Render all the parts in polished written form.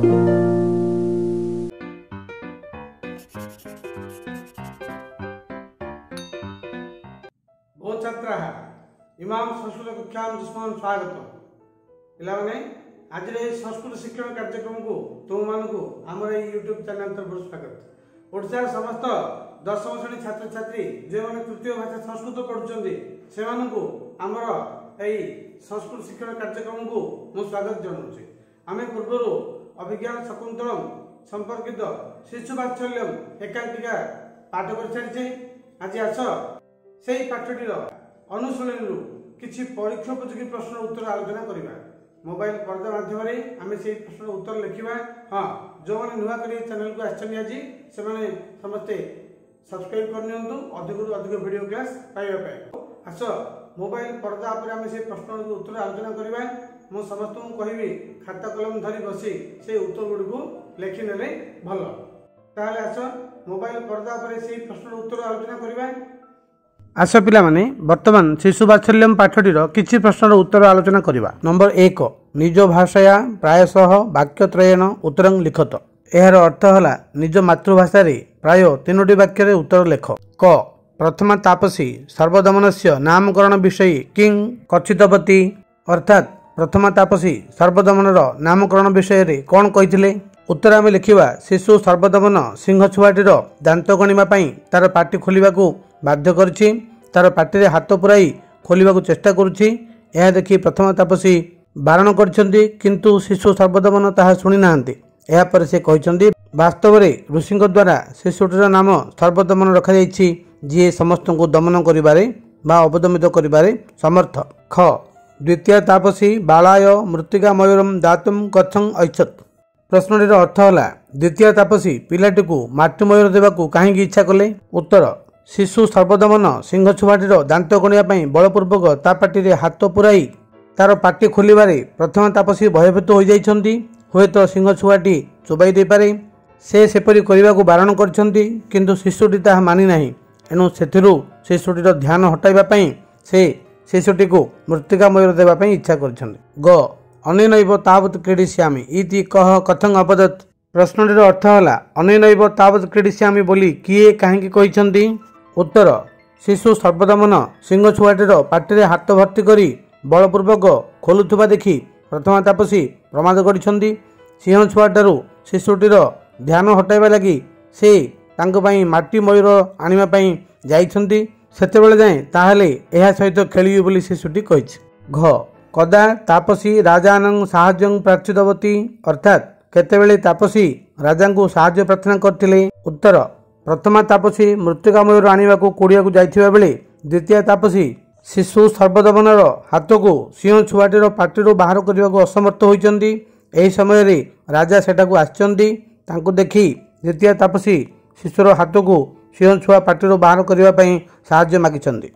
ओ छात्रा इमाम संस्कृत कक्षा जुष्मान स्वागत पे आज संस्कृत शिक्षण कार्यक्रम को तुम मानक आम यूट्यूब चैनल तरफ स्वागत। ओडार समस्त दशम श्रेणी छात्र छात्री जो मैंने तृतीय भाषा संस्कृत पढ़ुं से आमर यही संस्कृत शिक्षण कार्यक्रम को मुझे स्वागत जनाऊँ। आम पूर्वर अभिज्ञान शकुंतलम संपर्कित शिशु वात्सल्यम एकांकिका पाठ कर सारी। आज आस से पाठटीर अनुशूलन किसी परीक्षोपयोगी प्रश्न उत्तर आलोचना करवा। मोबाइल पर्दा माध्यम आम से प्रश्न उत्तर लिखा। हाँ, जो मैंने नुआ कर चैनल को आज से समस्ते सब्सक्राइब करनी अधिक अधिक वीडियो क्लास पाइबा। आस मोबाइल पर्दा पर आम से प्रश्न उत्तर आलोचना करवा। मु समस्त को कहि खाता कलम धरी बसी से उत्तर गुड़ को लिखिने भल। ताहले आस मोबाइल पर्दा पर से प्रश्न उत्तर आलोचना करवा। आस पिला माने वर्तमान शिशु वात्सल्यम पाठटीर किछि प्रश्नर उत्तर आलोचना करवा। नंबर 1 निज भाषाया प्रायशः वाक्यत्रयेन उत्तरं लिखत। एहार अर्थ हला निज मातृभाषा रे प्राय 3टी वाक्य रे उत्तर लेख। क प्रथमा तापसी सर्वदमनस्य नामकरण विषय किं कथितवती। अर्थात प्रथमा तापसी सर्वदमनर नामकरण विषय रे कौन कहिथिले। उत्तर आमे लिखिबा शिशु सर्वदमन सिंह छुआटीर दांत गणिबा पई तार पाटी खोलिबाकू बाध्य करछि। तार पाटी हाथ पुराई खोलिबाकू चेष्टा करुछि। यह देखि प्रथम तापसी बारण करछन्ति, किंतु शिशु सर्वदमन ताहा सुनि नाहंती। एहा पर से कहिछन्ति वास्तव रे ऋषिंक द्वारा शिशुटीर नाम सर्वदमन रखा जाइछि, जे समस्त को दमन करिबारे बा अवदमित करिबारे समर्थ। ख द्वितीय तापसी बालाय मृत्तिका मयूरम दातुम कथं ऐच्छत्। प्रश्नटीर अर्थ हला द्वितीय तापसी पिलाटी को माटी मयूर देवाकू काहेकि इच्छा कले। उत्तर शिशु सर्वदमन सिंह छुआटीर दांत गणिया बलपूर्वक ता पाटी हाथ पुराई तार पाटी खोलिबारे प्रथम तापसी भयभीत हो जाइछन्ति। हुएत सिंह छुआटी चोबाई दे पारे। से सेपरि करिबाकू बारण करछन्ति, किंतु शिशुटी ताहा मानि नाही। एणु सेथिरु शिशुटीर ध्यान हटाइबा पई से शिशुटी को मृत्तिका मयूर देबा पई इच्छा करछन्ति। ग अनेनैव तावत् क्रीडिष्यामि इति कह कथं अपदत्। प्रश्नटीर अर्थ हला अनेनैव तावत् क्रीडिष्यामि बोली किए काहेकि कहिछन्ति। उत्तर शिशु सर्वदमन सिंह छुआटीर पाटी हाथ भर्ती करी बलपूर्वक खोलुथुबा देखि प्रथम तापसी प्रमाद करिछन्ति। सिंह छुआटारू शिशुटीर ध्यान हटाइबा लागि से तांको पई माटी मयूर आनिबा पई जाइछन्ति। सेतेबेले जाए ताहाले एहा सहित खेलिबी बोली शिशुटी कहिछि। घ कदा तापसी राजानं साहाय्यं प्रार्थितवती। अर्थात केतेबेले तापसी राजा को साहाय्य प्रार्थना करथिले। उत्तर प्रथमा तापसी मृत्तिका मयूर आनिबाकू कोड़ियाकू जाइथिबा बेले द्वितीय तापसी शिशु सर्वदमनर हाथ को सिंह छुआटीर पाटीरू बाहर करने असमर्थ होइचन्ति। एही समय रे राजा सेटाकू आछन्ति। तांको देखि द्वितीय तापसी शिशुर हाथ को सिंह छुआ पाटीरू बाहर करने पई साहाय्य मागिचन्ति।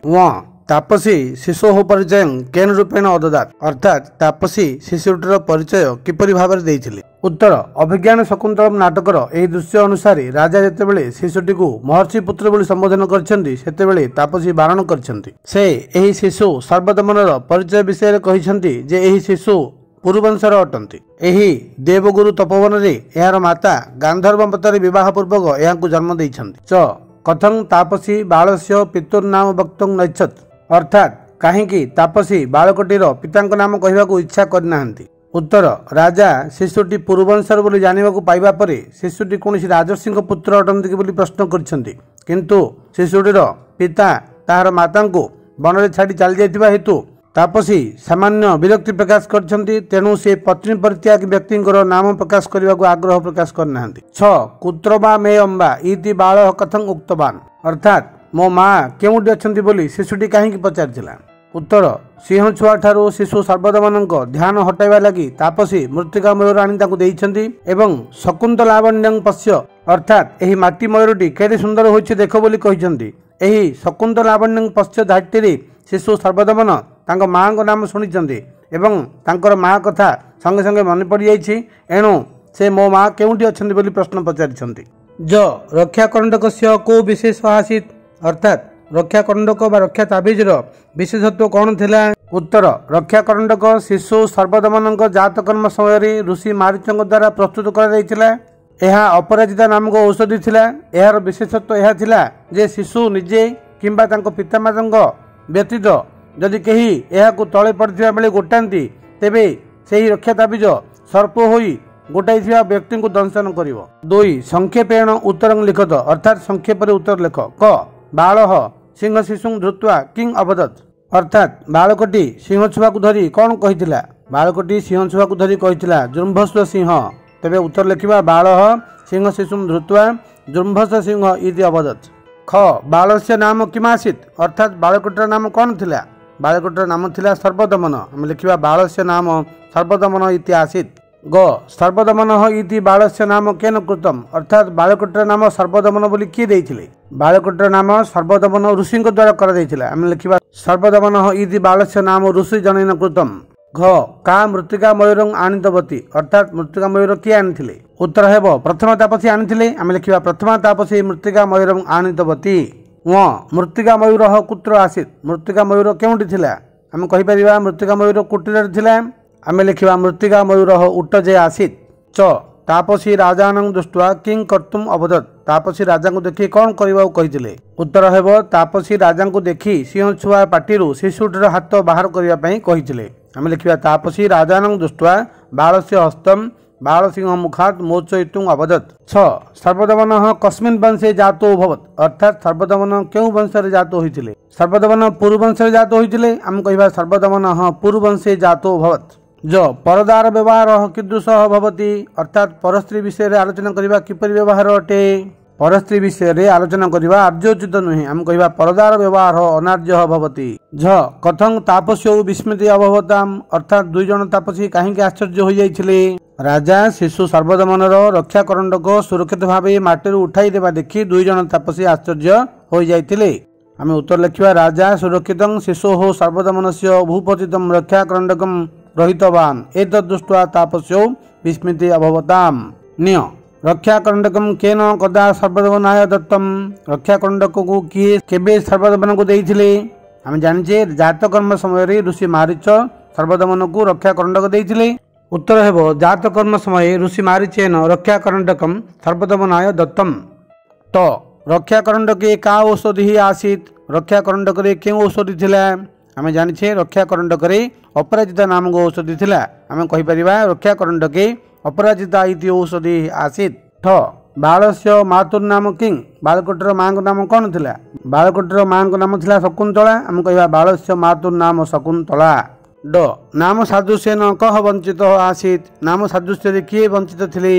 तापसी शिशु परिचय केन रूपेण अददात। अर्थात तापसी शिशुटीर परिचय किपरि भाव देइथिले। उत्तर अभिज्ञान शकुंतलम नाटकर एही दृश्य अनुसार राजा जेतेबेले शिशुटी को महर्षि पुत्र बोली संबोधन करछन्ति, सेतेबेले तापसी बारण करछन्ति। से एही शिशु सर्वदमनर परिचय विषय रे कहिछन्ति जे एही शिशु पुरुवंशर अटन्ति। एही देवगुरु तपोवन रे एहार माता गांधर्व मतरे विवाह पूर्वक एहाकू जन्म दैछन्ति। च कथं तापसी बालस्य पितुर्नाम वक्तुं नैच्छत्। अर्थात काहेकि तापसी बालकटीर पितांक नाम कहवाकू इच्छा करनाहांती। उत्तर राजा शिशुटी पूर्ववंशर बोली जानिबाकू पाइबा परे शिशुटी कोनोसी राजर्षिंक पुत्र अटन्ति कि बोली प्रश्न करछन्ति, किंतु शिशुटीर पिता ताहार मातांको वनरे छाड़ी चली जाइथिबा हेतु तापसी सामान्य विरक्ति प्रकाश करछन्ति। तेणु से पत्नी परित्याग व्यक्तिंकर नाम प्रकाश करबाकू आग्रह प्रकाश करनाहांती। 6 कुत्रबा मे अम्बा इति बालः कथं उक्तवान। अर्थात मो माँ केउटी अछन्ति बोली शिशुटी काहेकि पचारिथिला। उत्तर सिंह छुआ ठारू शिशु सर्वदमनक ध्यान हटाइबा लागि तापसी मृत्तिका मयूर आनि ताकू देइछन्ति एवं शकुंतलावण्यं पश्य। अर्थात एही माटी मयूरटी केते सुंदर होइछ देखो बोली कहिछन्ति। एही शकुंतलावण्यं पश्य धाटिरे शिशु सर्वदमन तांक माँ को नाम शुणिछन्ति एवं तांकर माँ कथा संगे संगे मन पड़ी जाइछि। एणु से मो माँ केउटी अछन्ति बोली प्रश्न पचारिछन्ति। ज रक्षाकरण्डकस्य को विशेष आसीत्। अर्थात रक्षा करंडक बा रक्षा ताबिजर विशेषत्व कौन थिला? उत्तर रक्षा करंडक शिशु सर्वदमन जातकर्म समय ऋषि मारीचों द्वारा प्रस्तुत करा। यह अपराजिता नामक औषधि थिला। यार विशेषत्व यह थिला जे शिशु निजे किंबा तांको पितामाता व्यतीत जदि कहीं यह तले पड़ता बेले गोटाती तेबे सही रक्षा ताबिज सर्प होई गोटाई व्यक्ति को दंशन कर। 2 संक्षेपेण उत्तर लिखत अर्थात संक्षेप उत्तर लेख। क बाल सिंह शिशु धृत्वा किंग अवदत अर्थात बालकटी सिंह छुआ को धरी कौन कही? बालकटी सिंह छुआ को धरी कही जुम्भस्व सिंह। तेबे उत्तर लिखा बाल सिंह शिशु धृत्वा जुम्भस्व सिंह इति अवदत। ख बालस्य नाम किमासीत अर्थात बालकटीर नाम कौन थिला? बालकटीर नाम थिला सर्वदमन। आम लिखा बालस्य नाम सर्वदमन इति आसीत। ग सर्वदमन इति बालस्य नाम केन कृतम अर्थात बालकटीर नाम सर्वदमन बोली किए देइथिले? बालकटीर नाम सर्वदमन ऋषि द्वारा कर देइथिला। आम लिखा सर्वदमन इति बालस्य नाम ऋषि जनेन कृतम। घ का मृत्तिका मयूरं आनितवती अर्थात मृत्तिका मयूर किए आनिथिले? उत्तर हेब प्रथम तापसी आनिथिले। आम लिखा प्रथम तापसी मृत्तिका मयूरं आनितवती। व मृत्तिका मयूर कुत्र आसीत मृत्तिका मयूर केउंटी थिला? आम कहि परिबा मृत्तिका मयूर कुटीर थिला। आम लिखा मृत्तिका मयूर उट्टजे आसीत। च तापसी राजानं दृष्ट्वा किं कर्तुम अवदत तापसी राजा को देखि कौन करबा कहिथिले? उत्तर हेब तापसी राजा को देखि सिंह छुआ पाटिरु शिशुटीर हाथ बाहर करबा पई कहिथिले। आम लिखा तापसी राजानं दृष्ट्वा बालस्य हस्तम बाल सिंह मुखात मोचयितुं अवदत। 6 सर्वदमन कस्मिन् वंशे जातो भवत अर्थात सर्वदमन केउ वंश रे जातो होइथिले? सर्वदमन पुरु वंश रे जातो होइथिले। आम कहिबा सर्वदमन पुरु वंशे जातो भवत। जो परदार व्यवहार कीदृश भवति अर्थात परस्त्री विषय रे आलोचना करबा किपरि व्यवहार अटे? परस्त्री विषय रे आलोचना करबा आर्योचित नुहे। आम कहिबा परदार व्यवहार अनार्य भवति। झ कथं तापस्यो विस्मृति अभवताम अर्थात 2 जन तापसी काहेकि आश्चर्य होई जाइथिले? राजा शिशु सर्वदमनर रक्षा करंडक सुरक्षित भावे माटीरु उठाई देबा देखि 2 जन तापसी आश्चर्य होई जाइथिले। आम उत्तर लिखिबा राजा सुरक्षितं शिशोः सर्वदमनस्य भूपतितं रक्षा करंडकं रहितवान एतद्दृष्ट्वा तापस्यो विस्मृति अभवताम। निय रक्षा करंडकम केन कदा सर्वदमनाय दत्तम रक्षा करंडक को किए केबे सर्वदमन को देइथिले? हम जानिछे जातकर्म समय ऋषि मारीच सर्वदमन को रक्षा करंडक देइथिले। उत्तर हेब जातकर्म समय ऋषि मारीचेन रक्षा करंडकम सर्वदमनाय दत्तम। तो रक्षा करंडके का औषधि आसीत रक्षा करंडक रे के औषधि थिला? आम जानिछे रक्षा करंडक रे अपराजिता नामक औषधि थिला। आम कहि परिबा रक्षा करंडके अपराजिता इति औषधि आसीत। ठ बालस्य मातुर नाम किंग बालकोटर मां नाम कौन थिला? बालकोटर मां नाम थिला शकुंतला। आम कहिबा बालस्य मातुर नाम शकुंतला। ड नाम सादृश्यन कह वंचित आसीत नाम सादृश्य किए वंचित थिले?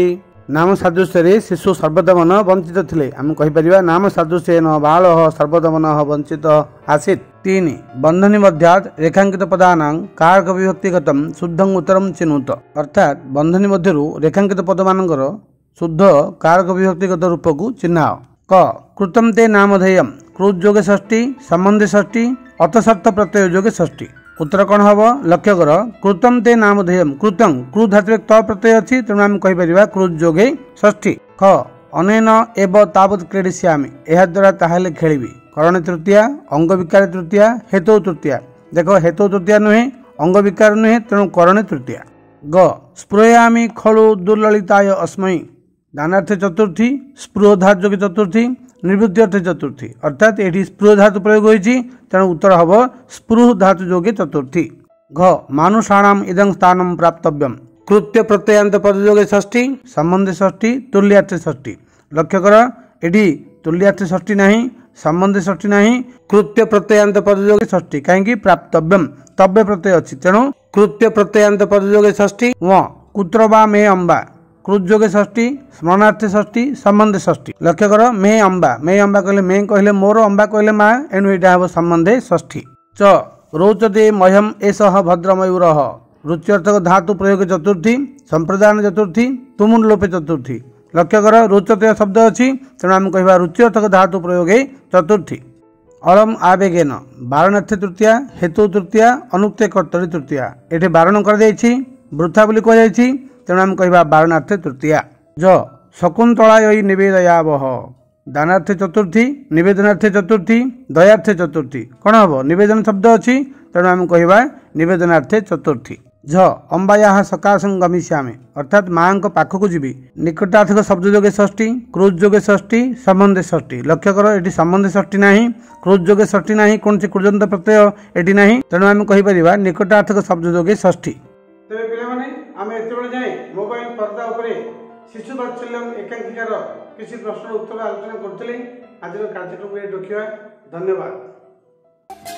नाम सादृश्य शिशु सर्वदमन वंचित थिले। आम कहि परिबा नाम सादृश्यन बाल सर्वदमन वंचित आसीत। 3 बंधनी मध्यात रेखांकित पदानां कारक विभक्तिगतम शुद्धं उत्तरम चिनुत अर्थात बंधनी मध्यरु रेखांकित पद मानकर शुद्ध कारक विभक्तिगत रूप को चिन्हाओ। क कृतम ते नामधेयम क्रुज जोगे षष्ठी संबंधी षष्ठी अतसर्त प्रत्यय जोगे षष्ठी। उत्तर कौन हम लक्ष्य कर कृतम ते नामधेयम कृतम क्रू धातु त प्रत्यय अच्छी तेणु आम कहीपर क्रुज जोगे षष्ठी। ख अनेन एव तावत क्रीडिष्यामि यह द्वारा ताहले खेलिबी करण तृतीया अंग विकार तृतीया हेतु तृतीया। देख हेतु तृतीया नुहे अंग विकार नुहे तेणु करण तृतीया। ग स्पृहयामि खलु दुर्ललिताय अस्मै दानार्थ चतुर्थी स्पृह धातु जोगे चतुर्थी निर्वृत्ति अर्थ चतुर्थी अर्थात ये स्पृह धातु प्रयोग होती तेणु उत्तर हम स्पृह धातु जोगे चतुर्थी। घ मानुषाणाम इदं स्थानम प्राप्तव्यम कृत्य प्रत्ययांत पद जोगे षष्ठी संबंधी षष्ठी तुल्यार्थ षष्ठी। लक्ष्य कर एठी तुल्यार्थ षष्ठी नहीं संबंधी षष्ठी नहीं कृत्य प्रत्ययांत पद जोगे षष्ठी कहीं प्राप्तव्यम तव्य प्रत्यय अच्छी तेणु कृत्य प्रत्ययांत पद जोगे षष्ठी। व कुत्र बा मे अंबा क्रुज जोगे षष्ठी स्मरणार्थ षष्ठी संबंधी षष्ठी। लक्ष्य कर मे अंबा कहले मे कहले मोर अंबा कहले माँ एणु यहाँ हम संबंधे षष्ठी। च रोचते मह्यम एषः भद्रमयूर रुच्यर्थक धातु प्रयोग चतुर्थी संप्रदान चतुर्थी तुमुन लोपे चतुर्थी। लक्ष्य कर रोचते शब्द अच्छी तेणु आम कह रुच्यर्थक धातु प्रयोग चतुर्थी। अलम आवेगेन बारणार्थ तृतीया हेतु तृतीया अनुक्ते कर्तरी तृतीया ये बारण कर वृथा बोली कह तेणु आम कह बारणार्थ तृतीया। ज शकुंतला निवेदयावह दानार्थे चतुर्थी, निवेदनार्थे चतुर्थी, दयार्थे चतुर्थी। कौन हम निवेदन शब्द अच्छी तेणु आम कह निवेदनार्थे चतुर्थी। झ अंबाया सकाशं गमिष्यामि अर्थात माँ पाखक जीवी। निकटार्थक शब्द जोगे षष्ठी, क्रुज जोगे षष्ठी, संबंधे षष्ठी। लक्ष्य कर ये संबंधे षष्ठी ना, क्रुज जोगे षष्ठी ना, कौन से कृजंत प्रत्यय ये ना, तेणु आम कहीपर निकटार्थक शब्द जोगे षष्ठी। तेज पे आम एत जाए मोबाइल पर्दा उपरे शिशु वात्सल्यम एकांकिकार किसी प्रश्न उत्तर आलोचना करुँ। आज कार्यक्रम ये रखा। धन्यवाद।